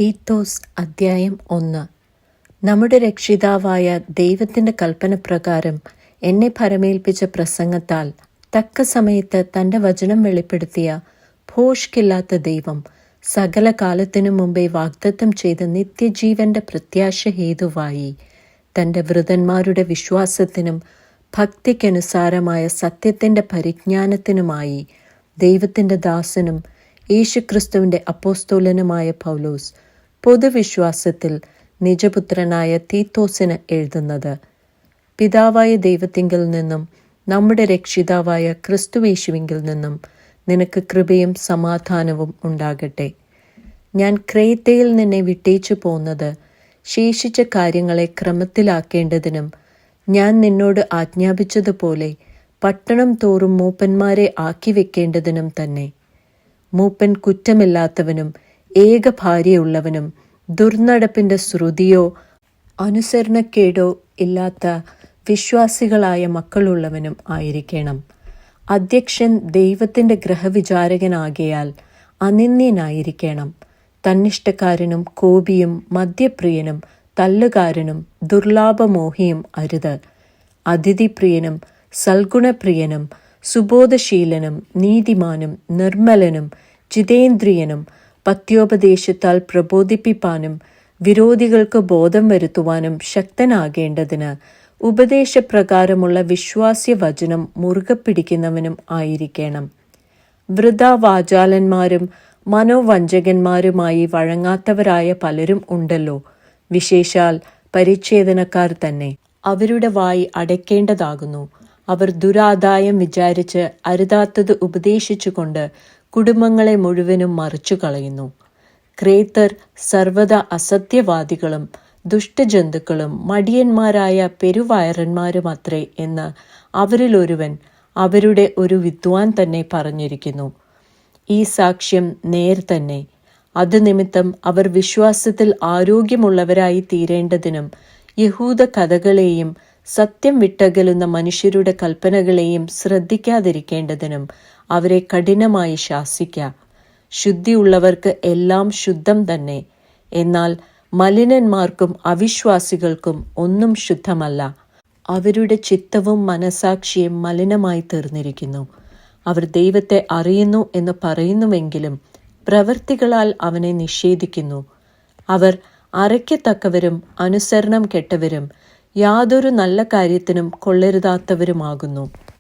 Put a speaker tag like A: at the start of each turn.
A: തീത്തോസ് അദ്ധ്യായം 1. നമ്മുടെ രക്ഷിതാവായ ദൈവത്തിൻ്റെ കൽപ്പനപ്രകാരം എന്നെ ഭരമേൽപ്പിച്ച പ്രസംഗത്താൽ തക്ക സമയത്ത് തൻ്റെ വചനം വെളിപ്പെടുത്തിയ ഭോഷ്കില്ലാത്ത ദൈവം സകല കാലത്തിനു മുമ്പേ വാഗ്ദത്തം ചെയ്ത നിത്യജീവന്റെ പ്രത്യാശ ഹേതുവായി തൻ്റെ വൃതന്മാരുടെ വിശ്വാസത്തിനും ഭക്തിക്കനുസാരമായ സത്യത്തിൻ്റെ പരിജ്ഞാനത്തിനുമായി ദൈവത്തിൻ്റെ ദാസനും യേശുക്രിസ്തുവിൻ്റെ അപ്പോസ്തോലനുമായ പൗലോസ് പൊതുവിശ്വാസത്തിൽ നിജപുത്രനായ തീത്തോസിന് എഴുതുന്നത്. പിതാവായ ദൈവത്തിങ്കിൽ നിന്നും നമ്മുടെ രക്ഷിതാവായ ക്രിസ്തുയേശുവിങ്കിൽ നിന്നും നിനക്ക് കൃപയും സമാധാനവും ഉണ്ടാകട്ടെ. ഞാൻ ക്രേത്തയിൽ നിന്നെ വിട്ടേച്ചു പോന്നത് ശേഷിച്ച കാര്യങ്ങളെ ക്രമത്തിലാക്കേണ്ടതിനും ഞാൻ നിന്നോട് ആജ്ഞാപിച്ചതുപോലെ പട്ടണം തോറും മൂപ്പന്മാരെ ആക്കി വെക്കേണ്ടതിനും തന്നെ. മൂപ്പൻ കുറ്റമില്ലാത്തവനും ഏക ഭാര്യയുള്ളവനും ദുർനടപ്പിൻ്റെ ശ്രുതിയോ അനുസരണക്കേടോ ഇല്ലാത്ത വിശ്വാസികളായ മക്കളുള്ളവനും ആയിരിക്കണം. അധ്യക്ഷൻ ദൈവത്തിൻ്റെ ഗ്രഹവിചാരകനാകയാൽ അനിന്ദ്യനായിരിക്കണം. തന്നിഷ്ടക്കാരനും കോപിയും മദ്യപ്രിയനും തല്ലുകാരനും ദുർലാഭമോഹിയും അരുത്. അതിഥിപ്രിയനും സൽഗുണപ്രിയനും സുബോധശീലനും നീതിമാനും നിർമ്മലനും ജിതേന്ദ്രിയനും പത്യോപദേശത്താൽ പ്രബോധിപ്പിപ്പാനും വിരോധികൾക്ക് ബോധം വരുത്തുവാനും ശക്തനാകേണ്ടതിന് ഉപദേശപ്രകാരമുള്ള വിശ്വാസ്യവചനം മുറുകെ പിടിക്കുന്നവനും ആയിരിക്കണം. വൃഥാവാചാലന്മാരും മനോവഞ്ചകന്മാരുമായി വഴങ്ങാത്തവരായ പലരും ഉണ്ടല്ലോ, വിശേഷാൽ പരിച്ഛേദനക്കാർ തന്നെ. അവരുടെ വായി അടയ്ക്കേണ്ടതാകുന്നു. അവർ ദുരാദായം വിചാരിച്ച് അരുതാത്തത് ഉപദേശിച്ചുകൊണ്ട് കുടുംബങ്ങളെ മുഴുവനും മറിച്ചു കളയുന്നു. ക്രേത്തർ സർവ്വത അസത്യവാദികളും ദുഷ്ടജന്തുക്കളും മടിയന്മാരായ പെരുവയറന്മാരുമത്രേ എന്ന് അവരിലൊരുവൻ, അവരുടെ ഒരു വിദ്വാൻ തന്നെ പറഞ്ഞിരിക്കുന്നു. ഈ സാക്ഷ്യം നേർ തന്നെ. അത് നിമിത്തം അവർ വിശ്വാസത്തിൽ ആരോഗ്യമുള്ളവരായി തീരേണ്ടതിനും യഹൂദ കഥകളെയും സത്യം വിട്ടകലുന്ന മനുഷ്യരുടെ കൽപ്പനകളെയും ശ്രദ്ധിക്കാതിരിക്കേണ്ടതിനും അവരെ കഠിനമായി ശാസിക്ക. ശുദ്ധിയുള്ളവർക്ക് എല്ലാം ശുദ്ധം തന്നെ, എന്നാൽ മലിനന്മാർക്കും അവിശ്വാസികൾക്കും ഒന്നും ശുദ്ധമല്ല. അവരുടെ ചിത്തവും മനസാക്ഷിയും മലിനമായി തീർന്നിരിക്കുന്നു. അവർ ദൈവത്തെ അറിയുന്നു എന്ന് പറയുന്നുവെങ്കിലും പ്രവൃത്തികളാൽ അവനെ നിഷേധിക്കുന്നു. അവർ അറയ്ക്കത്തക്കവരും അനുസരണം കെട്ടവരും യാതൊരു നല്ല കാര്യത്തിനും കൊള്ളരുതാത്തവരുമാകുന്നു.